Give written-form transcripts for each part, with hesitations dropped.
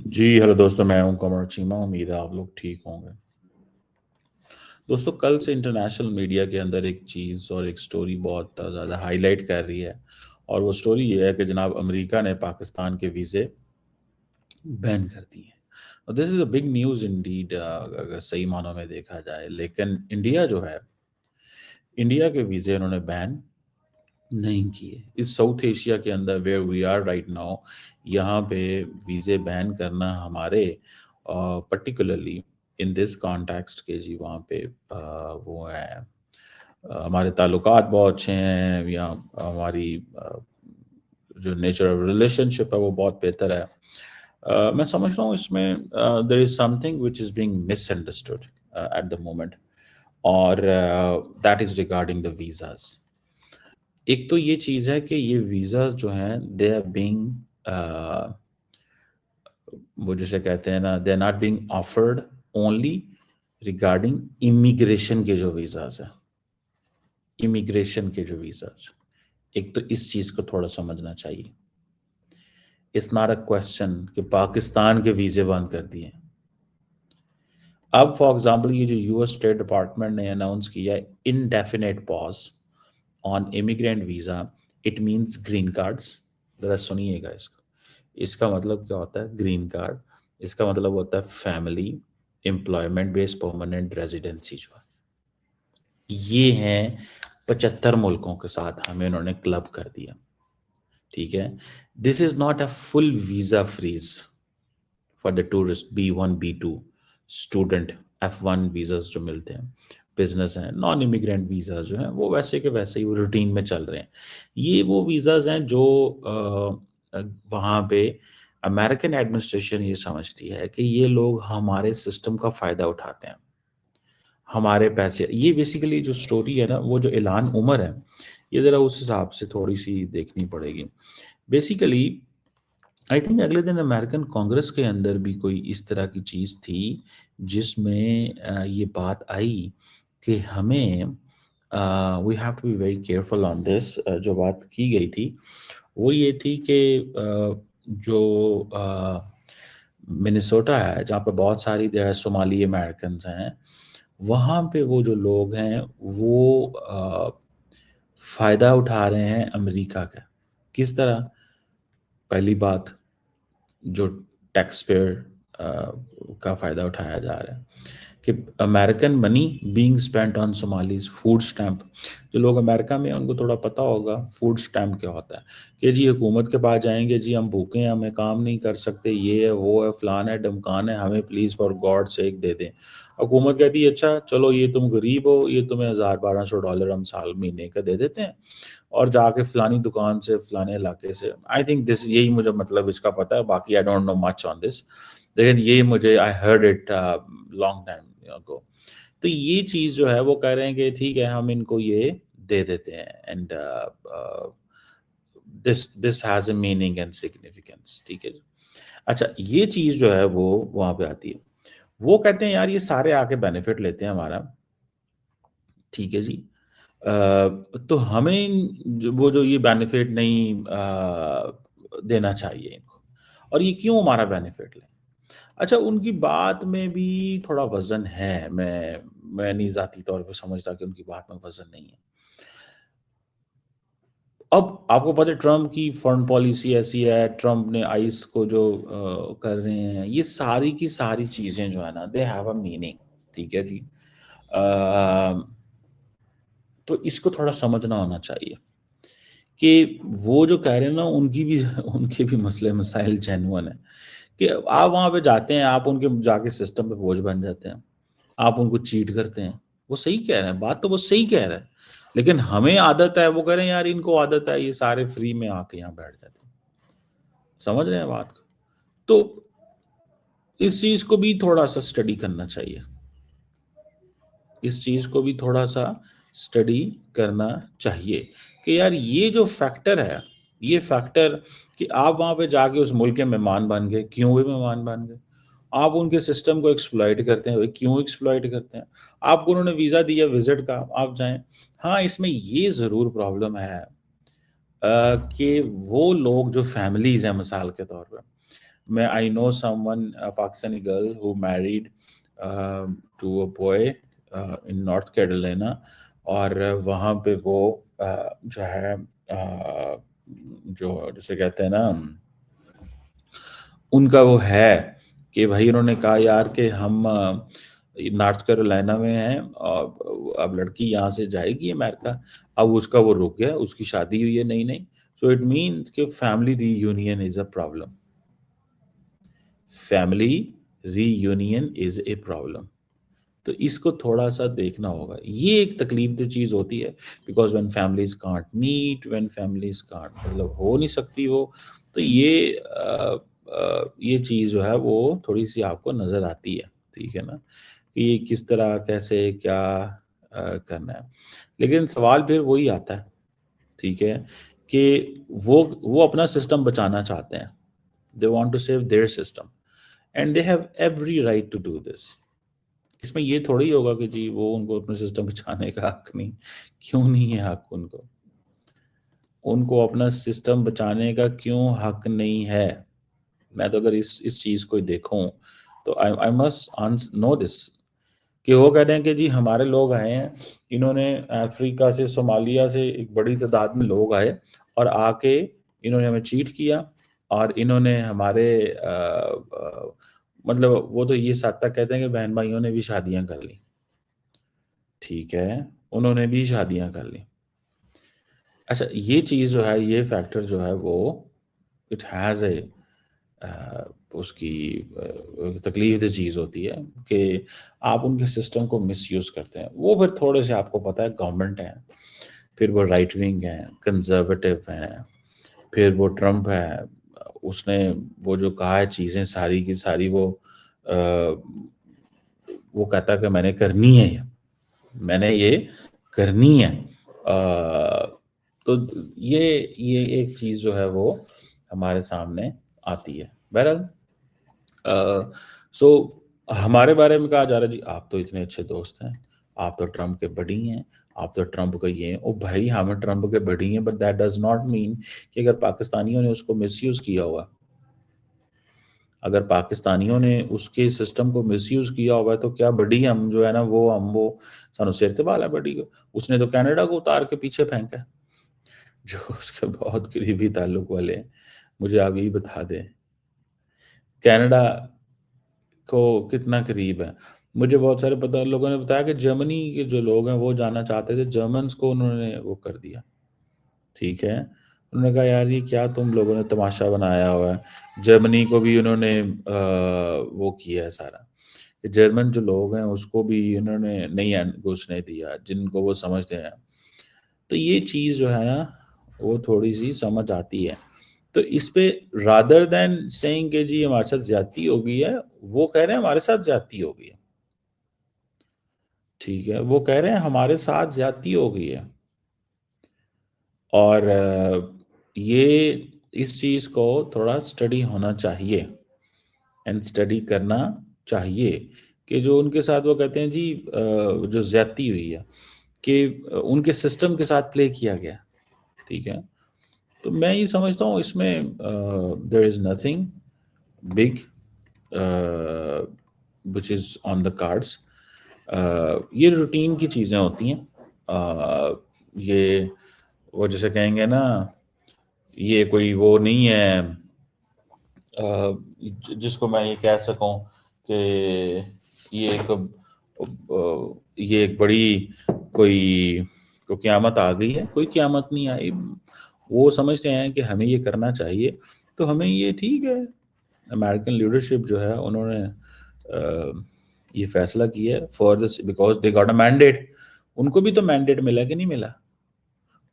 जी, hello दोस्तों, मैं हूं कमर चीमा। उम्मीद है आप लोग ठीक होंगे। दोस्तों, कल से इंटरनेशनल मीडिया के अंदर एक चीज़ और एक स्टोरी बहुत ज़्यादा हाईलाइट कर रही है, और वो स्टोरी ये है कि जनाब अमेरिका ने पाकिस्तान के वीज़े बैन कर दिए हैं। और this is a big news Indeed, अगर सही मानों में देखा जाए। लेकिन इंडिया जो है, इंडिया के वीज़े उन्होंने बैन नहीं किए। इस साउथ एशिया के अंदर where we are right now, यहाँ पे वीज़े बैन करना हमारे पर्टिकुलरली इन दिस कॉन्टेक्स्ट के जी वहाँ पे वो है, हमारे ताल्लुकात बहुत अच्छे हैं, या हमारी जो नेचर ऑफ रिलेशनशिप है वो बहुत बेहतर है। मैं समझ रहा हूँ इसमें there is something which is being misunderstood at the moment, और that is regarding the visas. एक तो ये चीज़ है कि ये वीज़ाज़ जो हैं दे आर बीइंग वो जिसे कहते हैं ना, they are not being offered only regarding immigration के जो वीज़ाज़ हैं, इमिग्रेशन के जो वीज़ाज़, एक तो इस चीज़ को थोड़ा समझना चाहिए। इट्स नॉट अ क्वेश्चन कि पाकिस्तान के वीज़े बंद कर दिए। अब फॉर एग्ज़ाम्पल ये जो यूएस स्टेट डिपार्टमेंट ने अनाउंस किया है indefinite pause on immigrant visa, it means green cards. ज़रा सुनिएगा इसको। इसका मतलब क्या होता है ग्रीन कार्ड? इसका मतलब होता है family employment based permanent residency जो है। ये हैं 75 मुल्कों के साथ हमें उन्होंने क्लब कर दिया। ठीक है? This is not a full visa freeze for the tourist B1 B2 student F1 visas जो मिलते हैं, बिजनेस हैं, नॉन इमिग्रेंट वीज़ा जो हैं वो वैसे के वैसे ही वो रूटीन में चल रहे हैं। ये वो वीज़ास हैं जो वहाँ पे अमेरिकन एडमिनिस्ट्रेशन ये समझती है कि ये लोग हमारे सिस्टम का फ़ायदा उठाते हैं, हमारे पैसे। ये बेसिकली जो स्टोरी है ना, वो जो ऐलान उमर है, ये ज़रा उस हिसाब से थोड़ी-सी देखनी पड़ेगी। बेसिकली आई थिंक अगले दिन अमेरिकन कांग्रेस के अंदर भी कोई इस तरह की चीज़ थी, जिसमें ये बात आई कि हमें we have to be very careful on this. जो बात की गई थी वो ये थी कि जो मिनेसोटा है जहाँ पे बहुत सारी देयर आर सोमाली अमेरिकन्स हैं, वहाँ पे वो जो लोग हैं वो फ़ायदा उठा रहे हैं अमेरिका का। किस तरह? पहली बात, जो टैक्स पेयर का फ़ायदा उठाया जा रहा है कि American money being spent on Somalis food stamp. जो लोग अमेरिका में हैं उनको थोड़ा पता होगा फूड स्टैम्प क्या होता है, कि जी हुकूमत के पास जाएँगे, जी हम भूखे हैं, हमें काम नहीं कर सकते, ये है, वो है, फलान है, ढिमकान है, हमें प्लीज़ फॉर गॉड सेक दे दें। हुकूमत कहती है अच्छा चलो ये तुम गरीब हो, ये तुम्हें $1000-1200 हम साल महीने का दे देते हैं, और जाके फलानी दुकान से फलाने इलाके से। आई थिंक दिस यही मुझे मतलब इसका पता है, बाकी I don't know much on this. लेकिन ये मुझे I heard it long time ago. तो ये चीज़ जो है वो कह रहे हैं कि ठीक है हम इनको ये दे देते हैं, and this this has a meaning and significance. ठीक है जी। अच्छा, ये चीज़ जो है वो वहाँ पे आती है। वो कहते हैं यार ये सारे आके बेनिफिट लेते हैं हमारा। ठीक है जी। अ, तो हमें वो जो ये बेनिफिट नहीं देना चाहिए इनको, और ये क्यों हमारा बेनिफिट लें? अच्छा, उनकी बात में भी थोड़ा वज़न है। मैं नहीं ज़ाती तौर पे समझता कि उनकी बात में वज़न नहीं है। अब आपको पता है ट्रम्प की फॉरेन पॉलिसी ऐसी है, ट्रम्प ने आइस को जो कर रहे हैं, ये सारी की सारी चीज़ें जो है ना दे हैव अ मीनिंग। ठीक है जी। तो इसको थोड़ा समझना होना चाहिए कि वो जो कह रहे हैं ना उनकी भी उनके भी मसले मसाइल जेन्युइन है, कि आप वहाँ पे जाते हैं, आप उनके जाके सिस्टम पे बोझ बन जाते हैं, आप उनको चीट करते हैं। वो सही कह रहे हैं, बात तो वो सही कह रहे हैं, लेकिन हमें आदत है, वो कह रहे हैं यार इनको आदत है ये सारे फ्री में आके यहाँ बैठ जाते हैं। समझ रहे हैं बात को? तो इस चीज़ को भी थोड़ा-सा स्टडी करना चाहिए। इस चीज़ को भी थोड़ा-सा स्टडी करना चाहिए कि यार ये जो फैक्टर है, ये फैक्टर कि आप वहाँ पे जाके उस मुल्क के मेहमान बन गए, क्यों हुए मेहमान बन गए? आप उनके सिस्टम को एक्सप्लॉइट करते हैं, भाई क्यों एक्सप्लॉइट करते हैं? आपको उन्होंने वीज़ा दिया विज़िट का, आप जाएँ। हाँ, इसमें ये ज़रूर प्रॉब्लम है कि वो लोग जो फैमिलीज़ हैं मिसाल के तौर पे, मैं I know someone Pakistani girl who married to a boy in North Carolina, और वहाँ पे वो जो है जो जिसे कहते हैं ना, उनका वो है कि भाई उन्होंने कहा यार कि हम नॉर्थ कैरोलिना में हैं और अब लड़की यहाँ से जाएगी अमेरिका। अब उसका वो रुक गया, उसकी शादी हुई है नई नई। सो इट मीन्स कि family reunion is a problem. Family reunion is a problem. तो इसको थोड़ा-सा देखना होगा। ये एक तकलीफ़देह चीज़ होती है, because when families can't meet, when families can't मतलब हो नहीं सकती वो, तो ये चीज़ जो है वो थोड़ी-सी आपको नज़र आती है, ठीक है ना? कि किस तरह, कैसे, क्या करना है। लेकिन सवाल फिर वही आता है, ठीक है? कि वो अपना सिस्टम बचाना चाहते हैं। They want to save their system and they have every right to do this. इसमें ये थोड़ी होगा कि जी वो उनको अपने सिस्टम बचाने का हक नहीं। क्यों नहीं है हक उनको? उनको अपना सिस्टम बचाने का क्यों हक नहीं है? मैं तो अगर इस चीज़ को देखूँ तो आई मस्ट नो दिस कि वो कह रहे हैं कि जी हमारे लोग आए हैं, इन्होंने अफ्रीका से, सोमालिया से एक बड़ी तादाद में लोग आए और आके इन्होंने हमें चीट किया और इन्होंने हमारे मतलब वो तो ये साथ तक कहते हैं कि बहन भाइयों ने भी शादियाँ कर ली। ठीक है, उन्होंने भी शादियाँ कर ली। अच्छा, ये चीज़ जो है, ये फैक्टर जो है वो इट हैज़ उसकी तकलीफ़देह चीज़ होती है कि आप उनके सिस्टम को मिसयूज़ करते हैं। वो फिर थोड़े से आपको पता है गवर्नमेंट है, फिर वो राइट विंग है, कंज़र्वेटिव हैं, फिर वो ट्रम्प है। उसने वो जो कहा है चीज़ें सारी की सारी अ, वो कहता है कि मैंने करनी है ये। मैंने ये करनी है। तो ये एक चीज़ जो है वो हमारे सामने आती है। बहरहाल सो हमारे बारे में कहा जा रहा है जी आप तो इतने अच्छे दोस्त हैं, आप तो ट्रम्प के बडी हैं, आप तो ट्रम्प का ये हैं। ओ भाई हम ट्रम्प के बडी हैं, but that does not mean कि अगर पाकिस्तानियों ने उसको मिसयूज़ किया हुआ, अगर पाकिस्तानियों ने उसके सिस्टम को मिसयूज़ किया हुआ है, तो क्या बडी हम जो है ना वो सानू सिर ते बाल है बडी को। उसने तो कनाडा को उतार के पीछे फेंका है, जो उसके बहुत करीबी ताल्लुक वाले हैं। मुझे आप यही बता दें, कनाडा को कितना करीब है। मुझे बहुत सारे पता लोगों ने बताया कि जर्मनी के जो लोग हैं वो जाना चाहते थे, जर्मन्स को उन्होंने वो कर दिया, ठीक है। उन्होंने कहा यार ये क्या तुम लोगों ने तमाशा बनाया हुआ है। जर्मनी को भी उन्होंने वो किया है सारा। कि जर्मन जो लोग हैं उसको भी उन्होंने नहीं घुसने दिया, जिनको वो समझते हैं। तो ये चीज़ जो है ना वो थोड़ी-सी समझ आती है। तो इस पे रादर दैन सेइंग कि जी हमारे साथ ज़्यादती हो गई है, वो कह रहे हैं हमारे साथ ज़्यादती हो गई है। ठीक है, वो कह रहे हैं हमारे साथ ज़्यादती हो गई है और ये इस चीज़ को थोड़ा स्टडी होना चाहिए एंड स्टडी करना चाहिए कि जो उनके साथ वो कहते हैं जी जो ज़्यादती हुई है कि उनके सिस्टम के साथ प्ले किया गया, ठीक है? तो मैं ये समझता हूँ इसमें there is nothing big which is on the cards. ये रूटीन की चीज़ें होती हैं। ये वो जिसे कहेंगे ना, ये कोई वो नहीं है जिसको मैं ये कह सकूं कि ये एक बड़ी कोई को क़यामत आ गई है। कोई क़यामत नहीं आई। वो समझते हैं कि हमें ये करना चाहिए, तो हमें ये ठीक है। अमेरिकन लीडरशिप जो है उन्होंने ये फैसला किया है for this because they got a mandate. उनको भी तो मैंडेट मिला कि नहीं मिला?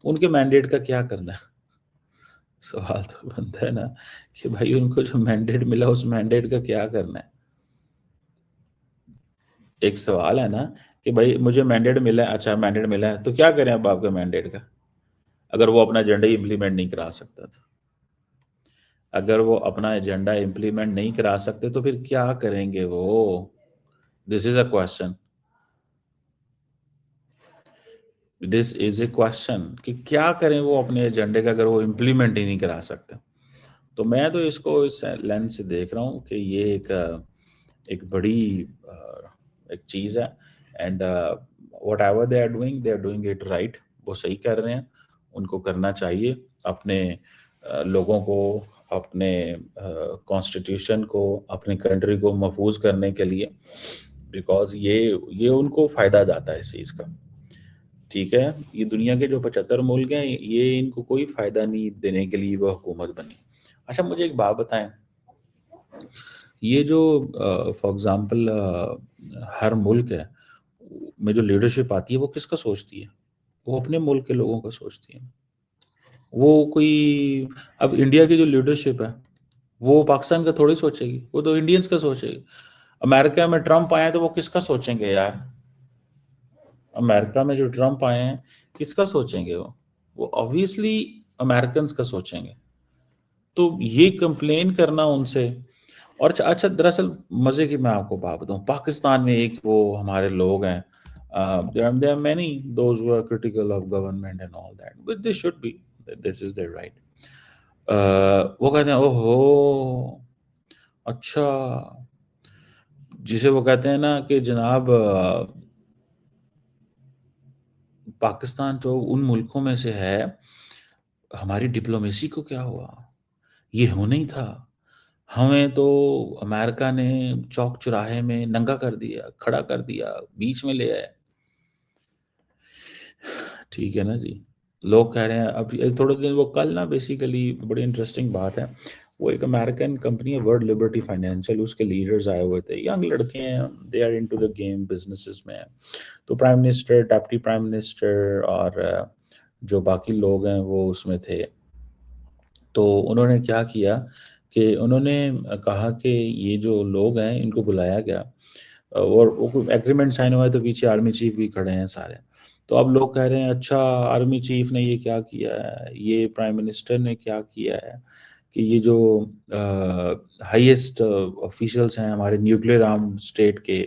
उनके मैंडेट का क्या करना है? सवाल तो बनता है ना कि भाई उनको जो मैंडेट मिला उस मैंडेट का क्या करना है? एक सवाल है ना कि भाई मुझे मैंडेट मिला है, अच्छा मैंडेट मिला है, तो क्या करें अब आपके मैंडेट का? अगर वो अपना एजेंडा ही इम्प्लीमेंट नहीं करा सकता तो। अगर वो अपना एजेंडा इम्प्लीमेंट नहीं करा सकते तो फिर क्या करेंगे वो? This is a question. This is a question कि क्या करें वो अपने एजेंडे का अगर वो इम्प्लीमेंट ही नहीं करा सकते? तो मैं तो इसको इस लेंस से देख रहा हूँ कि ये एक बड़ी एक चीज़ है। And whatever they are doing it right. वो सही कर रहे हैं, उनको करना चाहिए अपने लोगों को, अपने कॉन्स्टिट्यूशन को, अपने कंट्री को महफूज करने के लिए, बिकॉज ये उनको फ़ायदा जाता है इस चीज़ का। ठीक है, ये दुनिया के जो 75 मुल्क हैं, ये इनको कोई फ़ायदा नहीं देने के लिए वो हुकूमत बनी। अच्छा, मुझे एक बात बताएं, ये जो फॉर एग्जांपल हर मुल्क है में जो लीडरशिप आती है, वो किसका सोचती है? वो अपने मुल्क के लोगों का सोचती है। वो कोई, अब इंडिया की जो लीडरशिप है, वो पाकिस्तान का थोड़ी सोचेगी, वो तो इंडियंस का सोचेगी। अमेरिका में ट्रम्प आए तो वो किसका सोचेंगे यार? अमेरिका में जो ट्रम्प आए हैं, किसका सोचेंगे वो ऑब्वियसली अमेरिकन का सोचेंगे। तो ये कंप्लेन करना उनसे। और अच्छा, दरअसल मजे की मैं आपको बात बताऊं, पाकिस्तान में एक वो हमारे लोग हैं, there are many those who are critical of government and all that, but they should be, this is their right. वो कहते हैं ओहो, अच्छा, जिसे वो कहते हैं ना कि जनाब पाकिस्तान जो उन मुल्कों में से है, हमारी डिप्लोमेसी को क्या हुआ? ये होना ही था। हमें तो अमेरिका ने चौक चौराहे में नंगा कर दिया, खड़ा कर दिया, बीच में ले आए। ठीक है ना जी। लोग कह रहे हैं, अब ये थोड़े दिन, वो कल ना बेसिकली बड़ी इंटरेस्टिंग बात है, वो एक अमेरिकन कंपनी है वर्ल्ड लिबर्टी फाइनेंशियल, उसके लीडर्स आए हुए थे, यंग लड़के हैं, they are into the game, businesses में हैं। तो prime minister, deputy prime minister और जो बाकी लोग हैं वो उसमें थे। तो उन्होंने क्या किया कि उन्होंने कहा कि ये जो लोग हैं इनको बुलाया गया, और वो एग्रीमेंट साइन हुआ है, तो पीछे आर्मी चीफ भी खड़े हैं सारे। तो अब लोग कह रहे हैं, अच्छा आर्मी चीफ ने ये क्या किया है, ये प्राइम मिनिस्टर ने क्या किया है कि ये जो हाईएस्ट ऑफिशियल्स हैं हमारे न्यूक्लियर आर्म स्टेट के,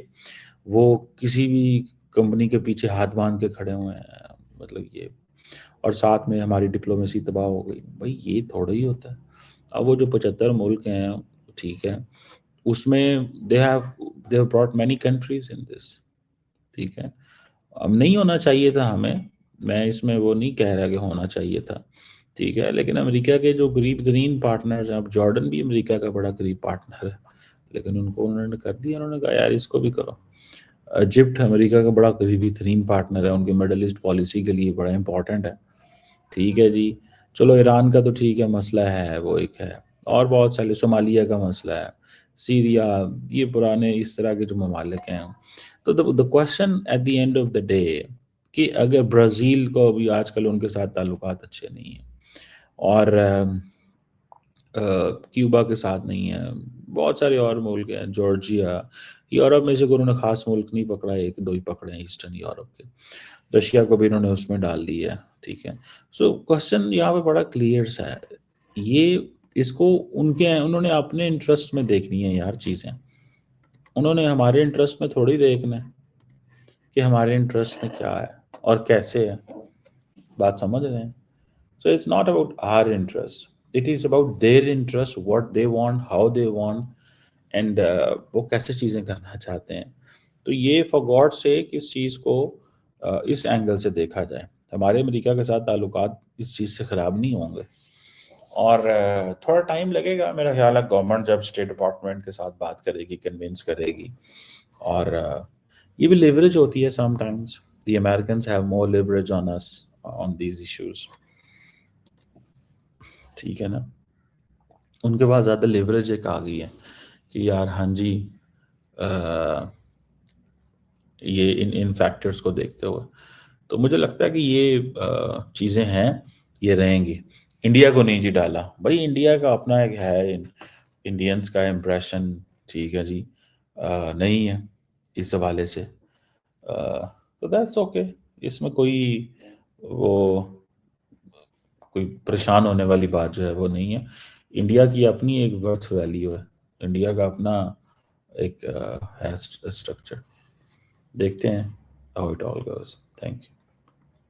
वो किसी भी कंपनी के पीछे हाथ बांध के खड़े हुए हैं, मतलब ये, और साथ में हमारी डिप्लोमेसी तबाह हो गई। भाई ये थोड़ा ही होता है। अब वो जो 75 मुल्क हैं, ठीक है, उसमें they have brought many countries in this. ठीक है, अब नहीं होना चाहिए था हमें, मैं इसमें वो नहीं कह रहा कि होना चाहिए था, ठीक है, लेकिन अमेरिका के जो करीब तरीन पार्टनर्स हैं, अब जॉर्डन भी अमेरिका का बड़ा करीब पार्टनर है, लेकिन उनको उन्होंने कर दिया, उन्होंने कहा यार इसको भी करो। इजिप्ट अमेरिका का बड़ा करीबी तरीन पार्टनर है, उनकी मिडल ईस्ट पॉलिसी के लिए बड़ा इंपॉर्टेंट है। ठीक है जी, चलो ईरान का तो ठीक है, मसला है वो एक है, और बहुत सारे, सोमालिया का मसला है, सीरिया, ये पुराने इस तरह के जो ममालिक हैं। तो the question at the end of the day, कि अगर ब्राज़ील को भी आजकल उनके साथ ताल्लुकात अच्छे नहीं हैं, और क्यूबा के साथ नहीं है, बहुत सारे और मुल्क हैं, जॉर्जिया, यूरोप में से कोई उन्होंने खास मुल्क नहीं पकड़ा, एक दो ही पकड़े हैं ईस्टर्न यूरोप के, रशिया को भी इन्होंने उसमें डाल दिया है। ठीक है, सो क्वेश्चन यहाँ पे बड़ा क्लियर सा है, ये इसको उन्होंने अपने इंटरेस्ट में देखनी है यार चीज़ें, उन्होंने हमारे इंटरेस्ट में थोड़ी देखना है कि हमारे इंटरेस्ट में क्या है और कैसे है। बात समझ रहे हैं? So it's not about our interest, it is about their interest, what they want, how they want, and वो कैसे चीज़ें करना चाहते हैं। तो ये फॉर गॉड सेक इस चीज़ को इस एंगल से देखा जाए, हमारे अमेरिका के साथ ताल्लुकात इस चीज़ से ख़राब नहीं होंगे, और थोड़ा टाइम लगेगा मेरा ख्याल है, गवर्नमेंट जब स्टेट डिपार्टमेंट के साथ बात करेगी, कन्विंस करेगी, और ये भी लेवरेज होती है sometimes, the Americans have more leverage on us on these issues. ठीक है ना, उनके पास ज़्यादा लेवरेज एक आ गई है कि यार हाँ जी, ये इन फैक्टर्स को देखते हुए, तो मुझे लगता है कि ये चीज़ें हैं, ये रहेंगी। इंडिया को नहीं जी डाला, भाई इंडिया का अपना एक है, इंडियंस का इम्प्रेशन, ठीक है जी, नहीं है इस हवाले से, तो दैट्स ओके, इसमें वो कोई परेशान होने वाली बात जो है वो नहीं है। इंडिया की अपनी एक वर्थ वैल्यू है, इंडिया का अपना एक है स्ट्रक्चर। देखते हैं how it all goes. Thank you.